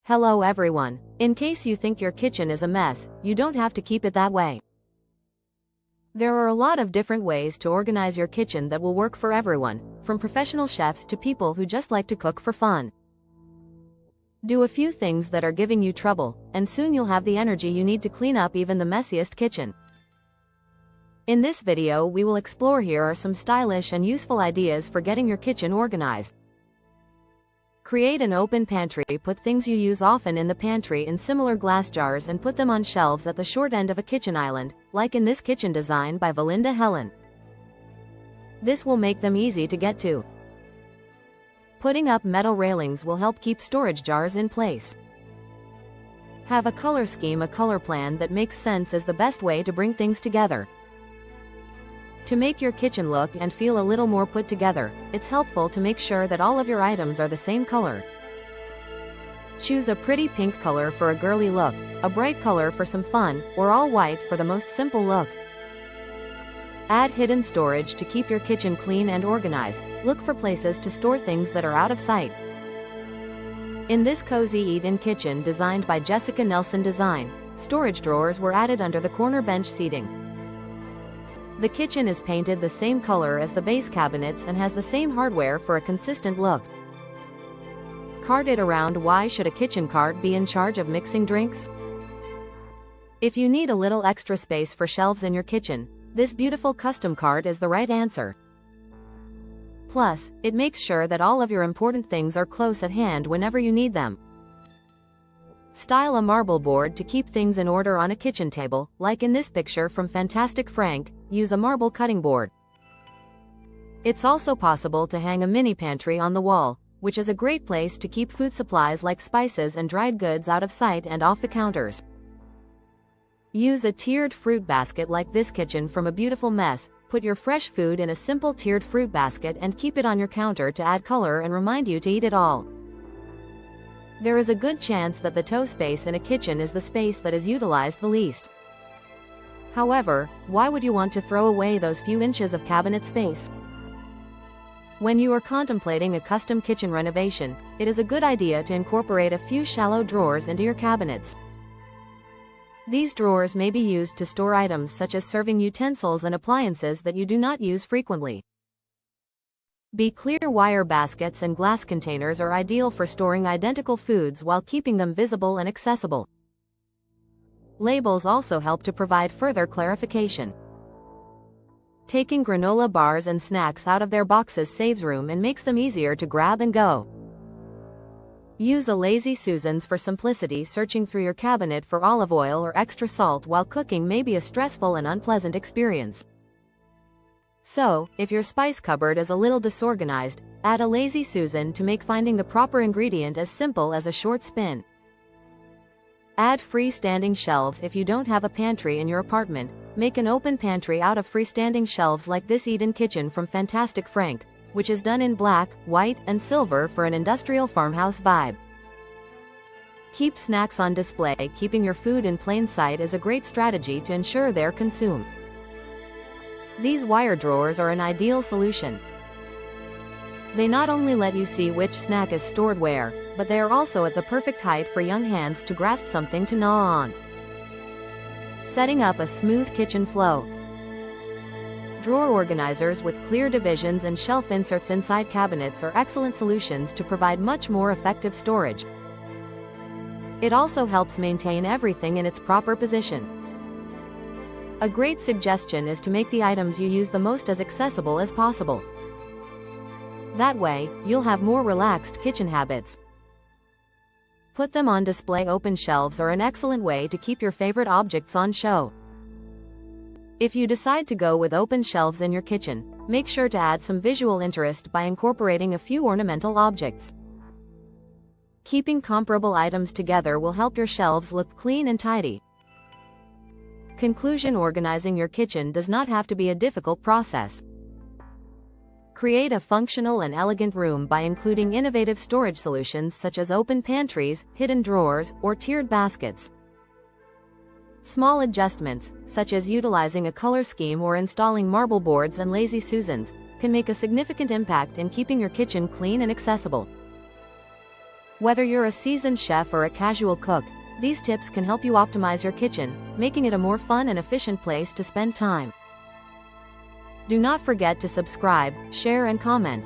Hello everyone. In case you think your kitchen is a mess, you don't have to keep it that way. There are a lot of different ways to organize your kitchen that will work for everyone, from professional chefs to people who just like to cook for fun. Do a few things that are giving you trouble, and soon you'll have the energy you need to clean up even the messiest kitchen. In this video, we will explore here are some stylish and useful ideas for getting your kitchen organized. Create an open pantry. Put things you use often in the pantry in similar glass jars and put them on shelves at the short end of a kitchen island, like in this kitchen design by Valinda Helen. This will make them easy to get to. Putting up metal railings will help keep storage jars in place. Have a color scheme. A color plan that makes sense is the best way to bring things together. To make your kitchen look and feel a little more put together, it's helpful to make sure that all of your items are the same color. Choose a pretty pink color for a girly look, a bright color for some fun, or all white for the most simple look. Add hidden storage to keep your kitchen clean and organized. Look for places to store things that are out of sight. In this cozy eat-in kitchen designed by Jessica Nelson Design, storage drawers were added under the corner bench seating. The kitchen is painted the same color as the base cabinets and has the same hardware for a consistent look. Cart it around. Why should a kitchen cart be in charge of mixing drinks? If you need a little extra space for shelves in your kitchen, this beautiful custom cart is the right answer. Plus, it makes sure that all of your important things are close at hand whenever you need them. Style a marble board to keep things in order on a kitchen table, like in this picture from Fantastic Frank. Use a marble cutting board. It's also possible to hang a mini pantry on the wall, which is a great place to keep food supplies like spices and dried goods out of sight and off the counters. Use a tiered fruit basket like this kitchen from A Beautiful Mess. Put your fresh food in a simple tiered fruit basket and keep it on your counter to add color and remind you to eat it all. There is a good chance that the toe space in a kitchen is the space that is utilized the least. However, why would you want to throw away those few inches of cabinet space? When you are contemplating a custom kitchen renovation, it is a good idea to incorporate a few shallow drawers into your cabinets. These drawers may be used to store items such as serving utensils and appliances that you do not use frequently. Clear wire baskets and glass containers are ideal for storing identical foods while keeping them visible and accessible. Labels also help to provide further clarification. Taking granola bars and snacks out of their boxes saves room and makes them easier to grab and go. Use a Lazy Susan's for simplicity. Searching through your cabinet for olive oil or extra salt while cooking may be a stressful and unpleasant experience. So, if your spice cupboard is a little disorganized, add a Lazy Susan to make finding the proper ingredient as simple as a short spin. Add freestanding shelves. If you don't have a pantry in your apartment, make an open pantry out of freestanding shelves like this eat-in kitchen from Fantastic Frank, which is done in black, white, and silver for an industrial farmhouse vibe. Keep snacks on display. Keeping your food in plain sight is a great strategy to ensure they're consumed. These wire drawers are an ideal solution. They not only let you see which snack is stored where, but they are also at the perfect height for young hands to grasp something to gnaw on. Setting up a smooth kitchen flow. Drawer organizers with clear divisions and shelf inserts inside cabinets are excellent solutions to provide much more effective storage. It also helps maintain everything in its proper position. A great suggestion is to make the items you use the most as accessible as possible. That way, you'll have more relaxed kitchen habits. Put them on display. Open shelves are an excellent way to keep your favorite objects on show. If you decide to go with open shelves in your kitchen, make sure to add some visual interest by incorporating a few ornamental objects. Keeping comparable items together will help your shelves look clean and tidy. Conclusion: organizing your kitchen does not have to be a difficult process. Create a functional and elegant room by including innovative storage solutions such as open pantries, hidden drawers, or tiered baskets. Small adjustments, such as utilizing a color scheme or installing marble boards and Lazy Susans, can make a significant impact in keeping your kitchen clean and accessible. Whether you're a seasoned chef or a casual cook, these tips can help you optimize your kitchen, making it a more fun and efficient place to spend time. Do not forget to subscribe, share and comment.